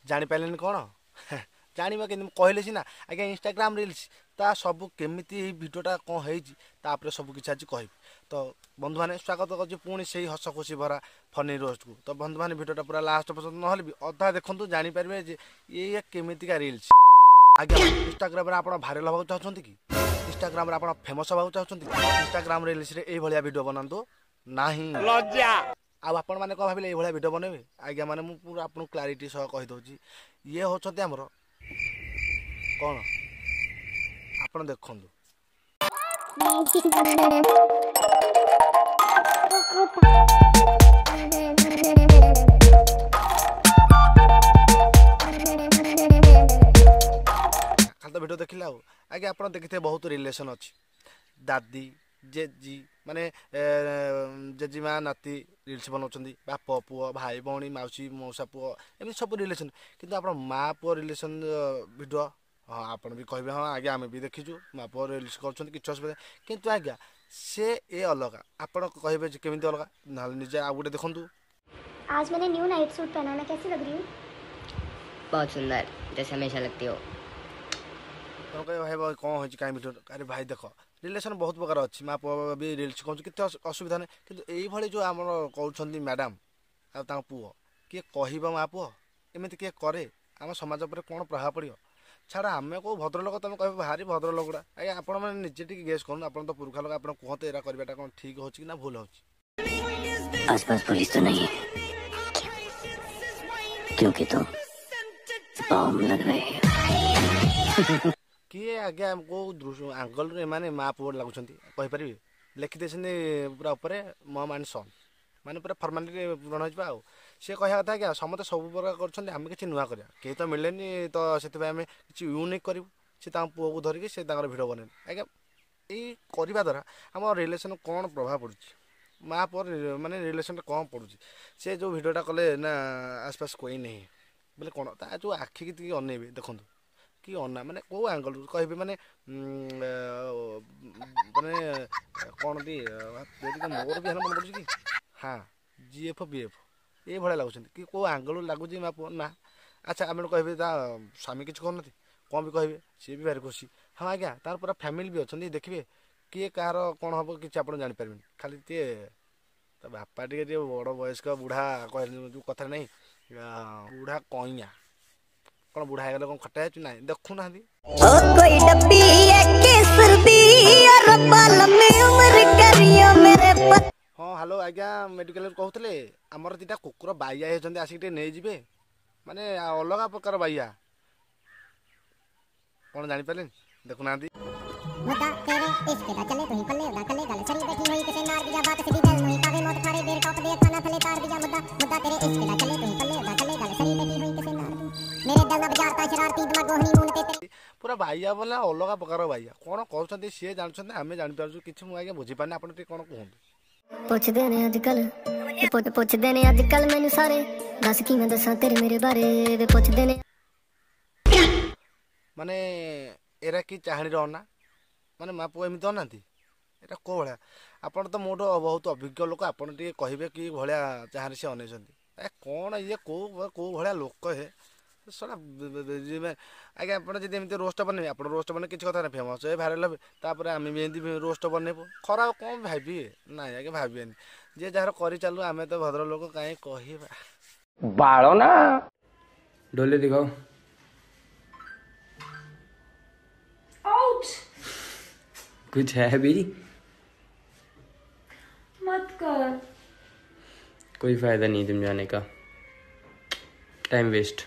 जापारे कौन जाना कि कहले सीना आज्ञा इंस्टाग्राम रिल्स ता सब केमी भिडटा कौन होपर सब किसी आज कह तो बंधु मैंने स्वागत कर पुणी से हस खुशी भरा फनी रोस्ट को तो बंधु मैंने भिडटा पूरा लास्ट पसंद ना भी अधा देखो जापारे ये केमिका रिल्स आज्ञा इंस्टाग्राम आप भाइराल हवा चाहते कि इंस्टाग्राम आप फेमस हवा चाहते इंस्टाग्राम रिल्स ये भाया भिड बनातु ना आपण मैंने कौन भाई ये भिड बनइबे आज्ञा मैंने पूरा आपको क्लारीटी सह कहीदे ये होचंती आमर कौन आपण देखु खाली तो भिडियो देखिले आगे आप देखिए बहुत रिलेसन अच्छी दादी जेजी माने जेजीमा नाती रिल्स बनाऊँ बाप पुओ भाई भौणी मौसी मौसा पुओ एम सब रिलेसन किंतु आप माँ पुओ रिलेसन भिडियो हाँ आप भी कहे हाँ आज्ञा आम भी देखीचु माँ पुओ रिल्स कर कि असुविधा किंतु आज्ञा से ए अलग आप कहे केमी अलग ना निजे आ गए देखूँ। आज मैंने न्यू नाइट सूट पहना, मैं कैसी लग रही हूँ? बहुत सुंदर, जैसे हमेशा लगती हो। तो भाई भाई कौन हो कहीं भिडियो अरे भाई देख रिलेसन बहुत प्रकार अच्छी माँ पुओ भी रिल्स कौन कि असुविधा नहीं कि यही जो आम कहते मैडम आ पुओ किए कह माँ पुओ एमती किए करे आम समाज पर कौन प्रभाव पड़ो छाड़ा आम कौ भद्रलोक तुम कह भारी भद्रलोक गुड़ा आज्ञा आपण मैंने निजे टी गेस करूँ आप तो पुरखा लोग आप कहते यहाँ करवाटा कौन ठीक हो ना भूल हो आसपास पुलिस तो नहीं है क्योंकि तो बम लग रहे हैं। किए आज्ञा को आंगल माने माँ पुओ लगुंट कहींपारे लिखिदे पूरा उपरे मम एंड सन माने पूरा फर्मालिटी पूरण हो सी कह कथा क्या समस्त सब प्रकार करें किसी नुआ करा कहीं तो मिले तो से आम कि यूनिक करूँ सी पुओ को धरिकी से भिड बन आज्ञा ये करवा द्वारा आम रिलेसन कौन प्रभाव पड़ू माँ पुओ माने रिलेसन कौन पड़ू से जो भिडटा कले ना आसपास कोई नहीं बोले कौन ता जो आखिक अनेबे देखो कि अना माने कौ आंगल कहे माने माने कौन टी मोर भी मन पड़ू कि हाँ जीएफ बीएफ ये भाया लगुच कि कौ आंगल लगुच माँ पुओ ना अच्छा आम कहे स्वामी किसी कहना कौन भी कहे सी भी भारी खुशी हाँ आज्ञा तार पूरा फैमिली भी अच्छा देखिए किए कह कौन हम कि आप जापर खाली टे तो बापा टे बड़ वयस्क बुढ़ा कह जो कथा नहीं बुढ़ा कईया कौन बुढ़ा है कौन खटा ना देखुना हाँ हेलो आज्ञा मेडिकल कहते आमर दीटा कुकुर बाइया होती आसिक नहीं जी माने अलग प्रकार बाइया कौन जापारे देखुना पूरा बाइया बोले अलग प्रकार बाइया कौन कहते सी जानते आम जापार कि मुझे बुझीपारे आप कौन कहते पुछदे ने अजकल पुछदे ने अजकल मैनू सारे दस की मैं दसा तेरे मेरे बारे वे पुछदे ने माने एरा की चाहणी रहना माने माँ पुओ एमती अनाती एटा कौ भाया आपड़ तो मोट बहुत अभिज्ञ लोक आप कहे कि भाया चाहे सी अनेइंट कौन ये कौ भाया लोक है सड़ा आज्ञा आप रोस्ट बने आप रोस्ट बने किसी कथा ना फेमस है भाइराल हे तापर आम भी एमती रोस्ट बनइबू खराब कौन भावे ना आज्ञा भावेनि जे जार कर चलू आम तो भद्र लोक कहीं कह बाड़ो ना डोले दिखाओ कुछ है भी मत कर कोई फायदा नहीं तुम जाने का टाइम वेस्ट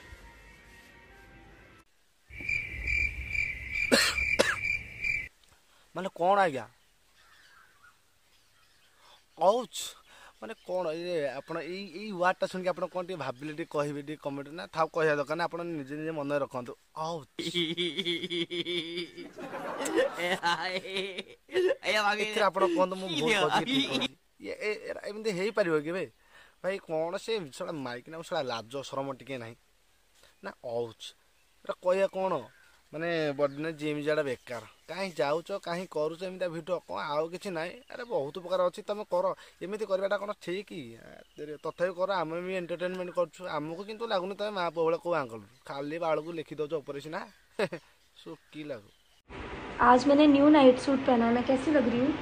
माने कौन आज्ञा औच माने कौन ये आप वार्डटा शुणिक आप कौन टे भाविले टे कहे टे कमेंट ना था कह दरकार ना आप निजे निजे मन रखु औच आप कहते मुझे एमती हो पार कि भाई कौन से माइक ना लाज शरम टिके ना ना औच कह कौन ମାନେ ବଡ଼ିନେ ଜିମ୍ ଯିବାଟା ବେକାର। କାହିଁ ଯାଉଛ କାହିଁ କରୁଛ ଏମିତି ଭିଡ଼ିଓ କ'ଣ ଆଉ କିଛି ନାହିଁ। ଆରେ ବହୁତ ପ୍ରକାର ଅଛି ତୁମେ କର, ଏମିତି କରିବାଟା କ'ଣ ଠିକ୍? ତଥାପି କର, ଆମେ ବି ଏଣ୍ଟରଟେନମେଣ୍ଟ କରୁଛୁ। ଆମକୁ କିନ୍ତୁ ଲାଗୁନି ତୁମେ ମା ପୁଅ ଭଳିଆ କେଉଁ ଆଙ୍ଗଲରୁ ଖାଲି ବାଳକୁ ଲେଖି ଦେଉଛ ଉପରେ ସିନା କି ଲାଗୁ। आज मैंने न्यू नाइट सूट पहना है, मैं कैसी लग रही हूँ?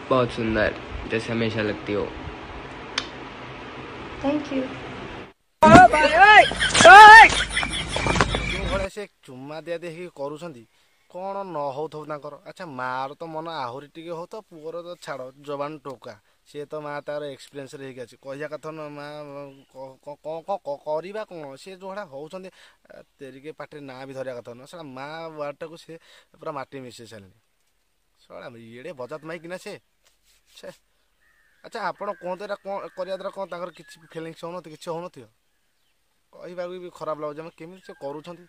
बहुत सुंदर, जैसे हमेशा लगती हो। Thank you. ଯେଉଁ ଭଳିଆ ସେ ଚୁମା ଦିଆ ଦେଇ ହେଇକି କରୁଛନ୍ତି କ'ଣ ନ ହେଉଥିବ ତାଙ୍କର। ଆଚ୍ଛା ମାଆର ତ ମନ ଆହୁରି ଟିକେ ହେଉଥିବ, ପୁଅର ତ ଛାଡ଼ ଜବାନ ଟୋକା। ସିଏ ତ ମା ତାର ଏକ୍ସପିରିଏନ୍ସରେ ହେଇକି ଅଛି, କହିବା କଥା ନୁହଁ ମା କ'ଣ କରିବା କ'ଣ। ସିଏ ଯେଉଁଭଳିଆ ହେଉଛନ୍ତି ତେରିକେ ପାଟିରେ ନାଁ ବି ଧରିବା କଥା ନୁହଁ। ସେଟା ମା ୱାର୍ଡ଼ଟାକୁ ସେ ପୁରା ମାଟି ମିଶେଇ ସାରିଲେଣି। ସେଟା ଇଏଡ଼େ ବଜାତ ମାଇକିନା ସେ। ଆଚ୍ଛା ଆପଣ କୁହନ୍ତୁ ଏଇଟା କ'ଣ କରିବା ଦ୍ୱାରା କ'ଣ ତାଙ୍କର କିଛି ଫିଲିଙ୍ଗସ୍ ହେଉନଥିବ, କିଛି ହେଉନଥିବ? କହିବାକୁ ବି ଖରାପ ଲାଗୁଛି, ଆମେ କେମିତି ସେ କରୁଛନ୍ତି।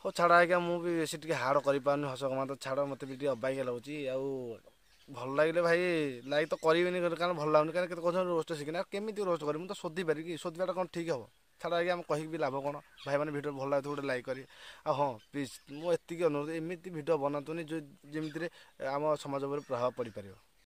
ହଉ ଛାଡ଼ ଆଜ୍ଞା, ମୁଁ ବି ବେଶୀ ଟିକେ ହାର୍ଡ଼ କରିପାରୁନି ହସ କମା, ତ ଛାଡ଼ ମୋତେ ବି ଟିକେ ଅବାଗିଆ ଲାଗୁଛି। ଆଉ ଭଲ ଲାଗିଲେ ଭାଇ ଲାଇକ୍ ତ କରିବେନି, କାରଣ ଭଲ ଲାଗୁନି। କାରଣ କେତେ କହୁଛନ୍ତି ରୋଷ୍ଟ ଶିଖିନି, ଆଉ କେମିତି ରୋଷ୍ଟ କରିବି? ମୁଁ ତ ଶୋଧି ପାରିବି, ଶୋଧିବାଟା କ'ଣ ଠିକ୍ ହେବ? ଛାଡ଼ ଆଜ୍ଞା, ଆମେ କହିକି ବି ଲାଭ କ'ଣ? ଭାଇମାନେ ଭିଡ଼ିଓ ଭଲ ଲାଗୁଥିବ ଗୋଟେ ଲାଇକ୍ କରି। ଆଉ ହଁ ପ୍ଲିଜ୍ ମୁଁ ଏତିକି ଅନୁରୋଧ, ଏମିତି ଭିଡ଼ିଓ ବନାନ୍ତୁନି ଯେମିତିରେ ଆମ ସମାଜ ଉପରେ ପ୍ରଭାବ ପଡ଼ିପାରିବ।